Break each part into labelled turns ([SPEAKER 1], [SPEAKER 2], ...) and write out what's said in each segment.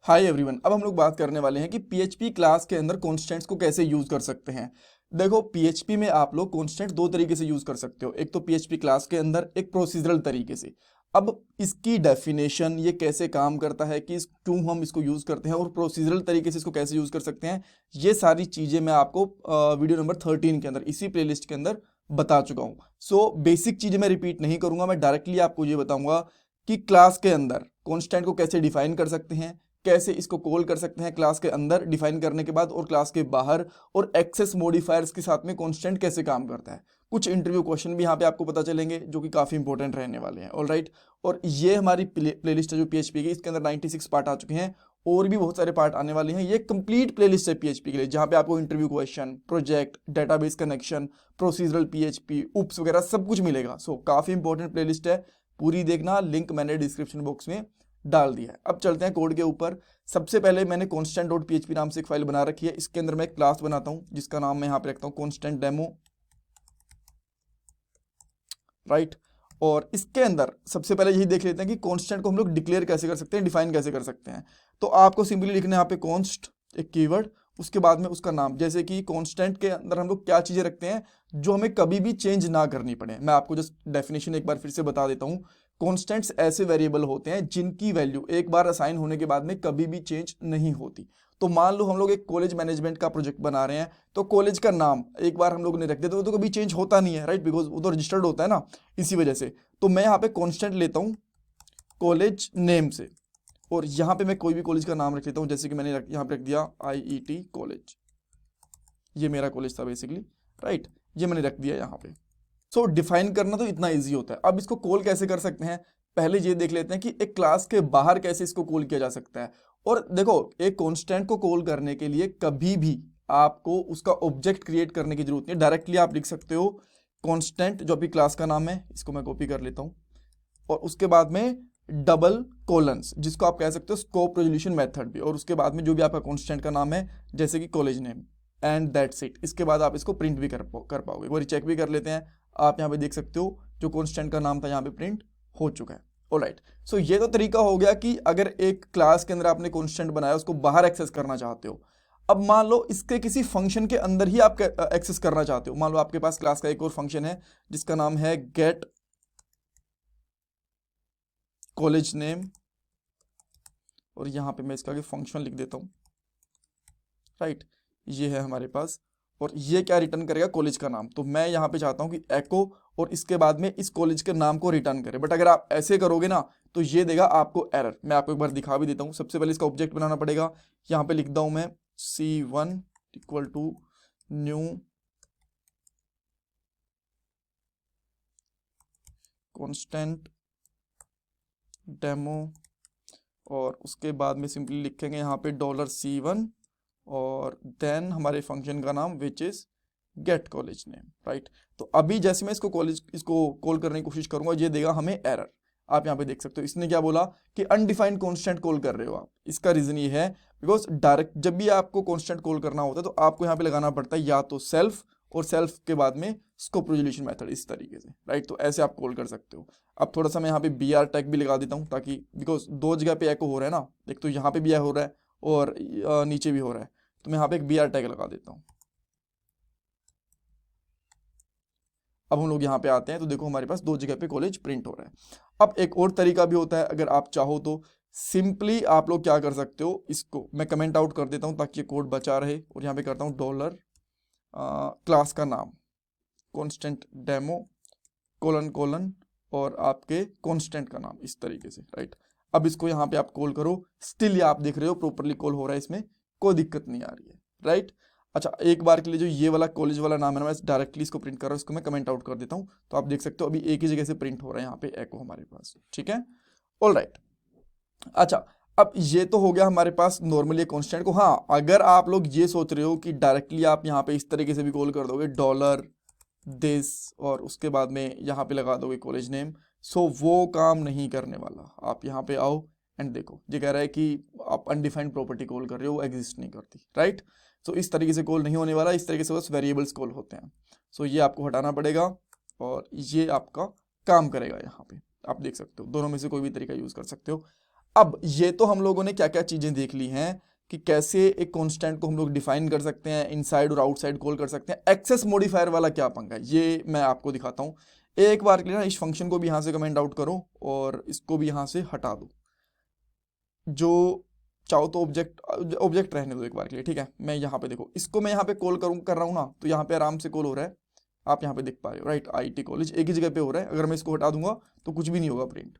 [SPEAKER 1] Hi everyone. अब हम लोग बात करने वाले हैं कि पीएचपी क्लास के अंदर कॉन्स्टेंट्स को कैसे यूज कर सकते हैं। देखो, पीएचपी में आप लोग कॉन्स्टेंट दो तरीके से यूज कर सकते हो, एक तो पीएचपी क्लास के अंदर, एक प्रोसीजरल तरीके से। अब इसकी डेफिनेशन, ये कैसे काम करता है, कि क्यों हम इसको यूज करते हैं और प्रोसीजरल तरीके से इसको कैसे यूज कर सकते हैं, ये सारी चीजें मैं आपको वीडियो नंबर 13 के अंदर, इसी प्लेलिस्ट के अंदर बता चुका हूँ। सो बेसिक चीजें मैं रिपीट नहीं करूंगा, मैं डायरेक्टली आपको ये बताऊंगा कि क्लास के अंदर कॉन्स्टेंट को कैसे डिफाइन कर सकते हैं, कैसे इसको कॉल कर सकते हैं क्लास के अंदर डिफाइन करने के बाद, और क्लास के बाहर, और एक्सेस मॉडिफायर्स के साथ में कांस्टेंट कैसे काम करता है। कुछ इंटरव्यू क्वेश्चन भी यहाँ पे आपको पता चलेंगे जो कि काफ़ी इंपॉर्टेंट रहने वाले हैं। All right. और ये हमारी प्लेलिस्ट है जो पीएचपी की, इसके अंदर 96 पार्ट आ चुके हैं, और भी बहुत सारे पार्ट आने वाले हैं। ये कंप्लीट प्लेलिस्ट है पीएचपी के लिए, जहाँ पे आपको interview question, project, database connection, procedural PHP, OOPs वगैरह सब कुछ मिलेगा। सो काफ़ी इंपॉर्टेंट प्लेलिस्ट है, पूरी देखना। लिंक मैंने डिस्क्रिप्शन बॉक्स में डाल दिया है। अब चलते हैं कोड के ऊपर। सबसे पहले मैंने constant.php नाम से एक फाइल बना रखी है, इसके अंदर मैं एक क्लास बनाता हूं जिसका नाम मैं यहां पे रखता हूं constant demo, राइट। और इसके अंदर सबसे पहले यही देख लेते हैं कि कांस्टेंट को हम लोग डिक्लेयर कैसे कर सकते हैं, डिफाइन कैसे कर सकते हैं। तो आपको सिंपली लिखना है यहाँ पे कॉन्स्ट, एक कीवर्ड, उसके बाद में उसका नाम। जैसे कि कांस्टेंट के अंदर हम लोग क्या चीजें रखते हैं जो हमें कभी भी चेंज ना करनी पड़े। मैं आपको जस्ट डेफिनेशन एक बार फिर से बता देता हूँ। कॉन्स्टेंट्स ऐसे वेरिएबल होते हैं जिनकी वैल्यू एक बार असाइन होने के बाद में कभी भी चेंज नहीं होती। तो मान लो हम लोग एक कॉलेज मैनेजमेंट का प्रोजेक्ट बना रहे हैं, तो कॉलेज का नाम एक बार हम लोग ने रख दिया तो कभी चेंज होता नहीं है, राइट, बिकॉज वो तो रजिस्टर्ड होता है ना, इसी वजह से। तो मैं यहाँ पे कांस्टेंट लेता हूँ कॉलेज नेम से, और यहाँ पे मैं कोई भी कॉलेज का नाम रख लेता हूँ। जैसे कि मैंने यहाँ पे रख दिया IET कॉलेज, ये मेरा कॉलेज था बेसिकली, राइट, ये मैंने रख दिया यहाँ पे। सो डिफाइन करना तो इतना ईजी होता है। अब इसको कॉल कैसे कर सकते हैं, पहले ये देख लेते हैं कि एक क्लास के बाहर कैसे इसको कॉल किया जा सकता है। और देखो, एक कांस्टेंट को कॉल करने के लिए कभी भी आपको उसका ऑब्जेक्ट क्रिएट करने की जरूरत नहीं। डायरेक्टली आप लिख सकते हो कांस्टेंट, जो अभी क्लास का नाम है, इसको मैं कॉपी कर लेता हूँ, और उसके बाद में डबल कोलन्स, जिसको आप कह सकते हो स्कोप रेजोल्यूशन मेथड भी, और उसके बाद में जो भी आपका कांस्टेंट का नाम है, जैसे कि college name, and that's it. इसके बाद आप इसको प्रिंट भी कर पाओगे। वो चेक भी कर लेते हैं। आप यहाँ पे देख सकते हो जो कांस्टेंट का नाम था यहाँ पे प्रिंट हो चुका है। ऑलराइट। सो ये तो तरीका हो गया कि अगर एक क्लास के अंदर आपने कांस्टेंट बनाया, उसको बाहर एक्सेस करना चाहते हो। अब मान लो इसके किसी फंक्शन के अंदर ही आप एक्सेस करना चाहते हो। मान लो आपके पास क्लास का एक और फंक्शन है जिसका नाम है गेट कॉलेज नेम, और यहाँ पे मैं इसका आगे फंक्शन लिख देता हूँ, राइट। ये है हमारे पास, और ये क्या रिटर्न करेगा, कॉलेज का नाम। तो मैं यहाँ पे चाहता हूँ कि एको, और इसके बाद में इस कॉलेज के नाम को रिटर्न करे। बट अगर आप ऐसे करोगे ना तो ये देगा आपको एरर। मैं आपको एक बार दिखा भी देता हूँ। सबसे पहले इसका ऑब्जेक्ट बनाना पड़ेगा। यहाँ पे लिखता हूँ मैं C1 equal to new constant demo, और उसके बाद में सिंपली लिखेंगे यहाँ पे $C1, और देन हमारे फंक्शन का नाम which is get college name, right. तो अभी जैसे मैं इसको कॉल करने की कोशिश करूंगा, ये देगा हमें एरर। आप यहाँ पे देख सकते हो, इसने क्या बोला कि अनडिफाइंड कांस्टेंट कॉल कर रहे हो आप। इसका रीजन ये है बिकॉज डायरेक्ट जब भी आपको कांस्टेंट कॉल करना होता है तो आपको यहाँ पे लगाना पड़ता है या तो सेल्फ, और सेल्फ के बाद में स्कोप रेजोल्यूशन मेथड, इस तरीके से, राइट। तो ऐसे आप कॉल कर सकते हो। अब थोड़ा सा मैं यहाँ पे BR टैग भी लगा देता हूँ, ताकि बिकॉज दो जगह पे एको हो रहा है ना, एक तो यहाँ पे भी हो रहा है और नीचे भी हो रहा है। तो मैं यहाँ पे एक BR टैग लगा देता हूँ। अब हम लोग यहाँ पे आते हैं तो देखो हमारे पास दो जगह पे कॉलेज प्रिंट हो रहा है। अब एक और तरीका भी होता है, अगर आप चाहो तो सिंपली आप लोग क्या कर सकते हो, इसको मैं कमेंट आउट कर देता हूँ ताकि ये कोड बचा रहे, और यहाँ पे करता हूँ डॉलर क्लास का नाम कॉन्स्टेंट डेमो कोलन कोलन, और आपके कांस्टेंट का नाम, इस तरीके से, राइट। अब इसको यहाँ पे आप कॉल करो, स्टिल ये आप देख रहे हो प्रॉपरली कॉल हो रहा है, इसमें कोई दिक्कत नहीं आ रही है, राइट। अच्छा, एक बार के लिए जो ये वाला कॉलेज वाला नाम है ना, मैं डायरेक्टली इसको प्रिंट कर रहा हूँ, इसको मैं कमेंट आउट कर देता हूँ। तो आप देख सकते हो अभी एक ही जगह से प्रिंट हो रहा है यहाँ पे एको हमारे पास, ठीक है। All right. अच्छा, अब ये तो हो गया हमारे पास नॉर्मली कांस्टेंट को। हाँ, अगर आप लोग ये सोच रहे हो कि डायरेक्टली आप यहाँ पे इस तरीके से भी कॉल कर दोगे डॉलर दिस, और उसके बाद में यहाँ पे लगा दोगे कॉलेज नेम, सो वो काम नहीं करने वाला। आप यहाँ पे आओ एंड देखो, ये कह रहा है कि आप अनडिफाइंड प्रॉपर्टी कॉल कर रहे हो, वो एग्जिस्ट नहीं करती, राइट। सो इस तरीके से कॉल नहीं होने वाला, इस तरीके से बस वेरिएबल्स कॉल होते हैं। सो ये आपको हटाना पड़ेगा, और ये आपका काम करेगा। यहाँ पे आप देख सकते हो, दोनों में से कोई भी तरीका यूज कर सकते हो। अब ये तो हम लोगों ने क्या क्या चीजें देख ली हैं कि कैसे एक कांस्टेंट को हम लोग डिफाइन कर सकते हैं, इनसाइड और आउटसाइड कॉल कर सकते हैं। एक्सेस मॉडिफायर वाला क्या पंगा है ये मैं आपको दिखाता हूँ। एक बार के लिए ना इस फंक्शन को भी यहाँ से कमेंट आउट करो और इसको भी यहाँ से हटा दो। जो चाहो तो ऑब्जेक्ट रहने दो एक बार के लिए, ठीक है। मैं यहाँ पे देखो, इसको मैं यहाँ पे कॉल कर रहा हूँ ना, तो यहाँ पे आराम से कॉल हो रहा है, आप यहाँ पे देख पा रहे हो, राइट। IT कॉलेज एक ही जगह पे हो रहा है। अगर मैं इसको हटा दूंगा तो कुछ भी नहीं होगा प्रिंट,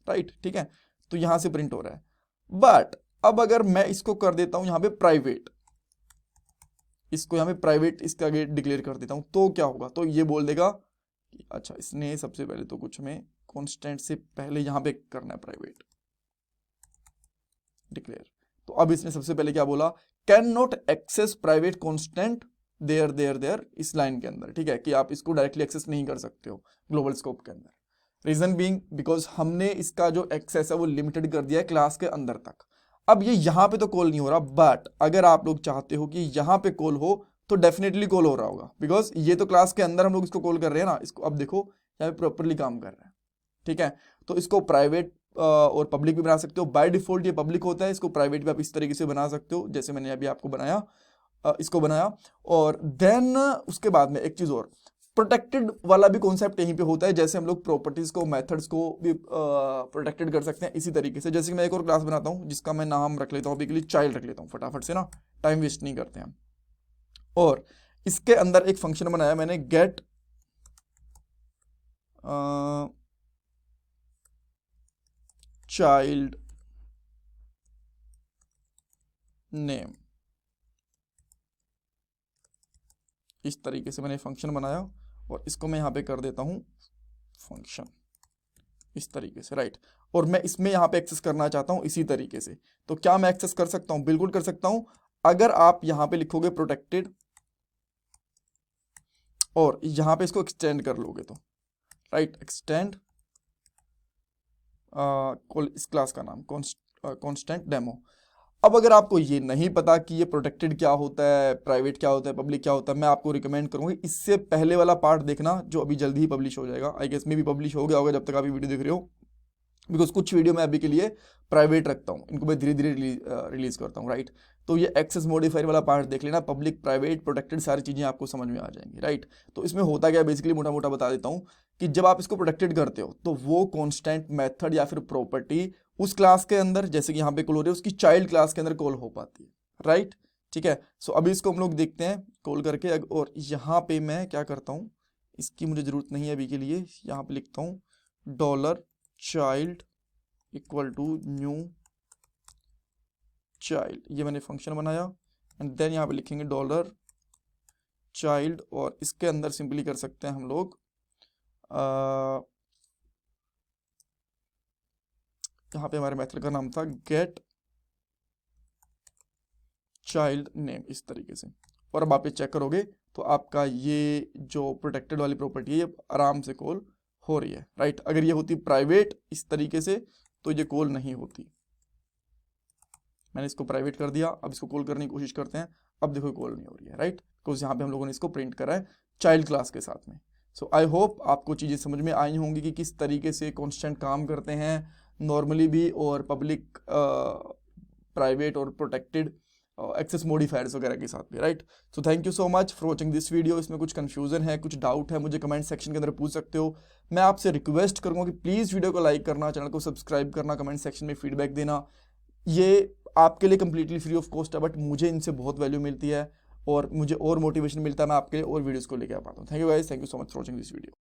[SPEAKER 1] राइट, ठीक है। तो यहाँ से प्रिंट हो रहा है। बट अब अगर मैं इसको कर देता हूँ यहाँ पे प्राइवेट, इसको यहाँ पे प्राइवेट इसके आगे डिक्लेयर कर देता हूँ, तो क्या होगा? तो ये बोल देगा कि अच्छा, इसने सबसे पहले तो कुछ में कांस्टेंट से पहले यहाँ पे करना है प्राइवेट डिक्लेयर। तो अब इसने सबसे पहले क्या बोला? Can not access private constant there इस लाइन के अंदर, ठीक है, कि आप इसको डायरेक्टली एक्सेस नहीं कर सकते हो ग्लोबल स्कोप के अंदर। रीजन बीइंग बिकॉज हमने इसका जो एक्सेस है वो लिमिटेड कर दिया है क्लास के अंदर तक। अब ये यहाँ पे तो कॉल नहीं हो रहा, बट अगर आप लोग चाहते हो कि यहाँ पे कॉल हो तो डेफिनेटली कॉल हो रहा होगा, बिकॉज ये तो क्लास के अंदर हम लोग इसको कॉल कर रहे हैं ना। इसको अब देखो यहाँ पे प्रॉपरली काम कर रहा है, ठीक है। तो इसको प्राइवेट और पब्लिक भी बना सकते हो। बाय डिफॉल्ट ये पब्लिक होता है, इसको प्राइवेट भी आप इस तरीके से बना सकते हो जैसे मैंने अभी आपको बनाया, इसको बनाया। और देन उसके बाद में एक चीज और, प्रोटेक्टेड वाला भी कॉन्सेप्ट यहीं पे होता है। जैसे हम लोग प्रॉपर्टीज को, मेथड्स को भी प्रोटेक्टेड कर सकते हैं इसी तरीके से। जैसे कि मैं एक और क्लास बनाता हूँ जिसका मैं नाम रख लेता हूँ अभी के लिए चाइल्ड रख लेता हूँ, फटाफट से ना, टाइम वेस्ट नहीं करते हैं। और इसके अंदर एक फंक्शन बनाया मैंने, गेट चाइल्ड नेम, इस तरीके से मैंने फंक्शन बनाया और इसको मैं यहाँ पे कर देता हूँ फंक्शन इस तरीके से, राइट। और मैं इसमें यहाँ पे एक्सेस करना चाहता हूँ इसी तरीके से। तो क्या मैं एक्सेस कर सकता हूँ? बिल्कुल कर सकता हूँ। अगर आप यहाँ पे लिखोगे प्रोटेक्टेड और यहाँ पे इसको एक्सटेंड कर लोगे तो, राइट, एक्सटेंड इस क्लास का नाम कांस्टेंट डेमो। अब अगर आपको ये नहीं पता कि ये प्रोटेक्टेड क्या होता है, प्राइवेट क्या होता है, पब्लिक क्या होता है, मैं आपको रिकमेंड करूंगा इससे पहले वाला पार्ट देखना जो अभी जल्दी ही पब्लिश हो जाएगा। आई गेस में भी पब्लिश हो गया होगा जब तक आप ये वीडियो देख रहे हो, बिकॉज कुछ वीडियो मैं अभी के लिए प्राइवेट रखता हूँ, इनको मैं धीरे धीरे रिलीज करता हूँ, राइट। तो ये एक्सेस मॉडिफायर वाला पार्ट देख लेना, पब्लिक, प्राइवेट, प्रोटेक्टेड, सारी चीज़ें आपको समझ में आ जाएंगी, राइट। तो इसमें होता क्या है बेसिकली, मोटा मोटा बता देता हूँ कि जब आप इसको प्रोटेक्टेड करते हो तो वो कॉन्स्टेंट, मेथड या फिर प्रॉपर्टी उस क्लास के अंदर, जैसे कि यहाँ पे कॉल हो रही है, उसकी चाइल्ड क्लास के अंदर कॉल हो पाती है, राइट, ठीक है। सो अभी इसको हम लोग देखते हैं कॉल करके। और यहाँ पे मैं क्या करता हूँ, इसकी मुझे जरूरत नहीं है अभी के लिए, यहाँ पे लिखता हूँ $child equal to new child, ये मैंने फंक्शन बनाया। एंड देन यहाँ पे लिखेंगे $child और इसके अंदर सिंपली कर सकते हैं हम लोग यहाँ पे हमारे मेथड का नाम था गेट चाइल्ड नेम, इस तरीके से। और अब आप ये चेक करोगे तो आपका ये जो प्रोटेक्टेड वाली प्रॉपर्टी है ये आराम से कॉल हो रही है, राइट। अगर ये होती प्राइवेट इस तरीके से तो ये कॉल नहीं होती। मैंने इसको प्राइवेट कर दिया, अब इसको कॉल करने की कोशिश करते हैं, अब देखो कॉल नहीं हो रही है, राइट, बिकॉज यहाँ पे हम लोगों ने इसको प्रिंट करा है चाइल्ड क्लास के साथ में। सो आई होप आपको चीज़ें समझ में आई होंगी कि किस तरीके से कॉन्स्टेंट काम करते हैं नॉर्मली भी, और पब्लिक, प्राइवेट और प्रोटेक्टेड एक्सेस मॉडिफायर्स वगैरह के साथ भी, right. So thank you so much for watching this video. इसमें कुछ कन्फ्यूजन है, कुछ डाउट है, मुझे कमेंट सेक्शन के अंदर पूछ सकते हो। मैं आपसे रिक्वेस्ट करूंगा कि प्लीज़ वीडियो को लाइक करना, चैनल को सब्सक्राइब करना, कमेंट सेक्शन में फीडबैक देना। ये आपके लिए कम्प्लीटली फ्री ऑफ कॉस्ट है, बट मुझे इनसे बहुत वैल्यू मिलती है और मुझे और मोटिवेशन मिलता है, मैं आपके लिए और वीडियोज़ को लेकर आ पाता हूँ। Thank you guys, thank you so much for watching this video.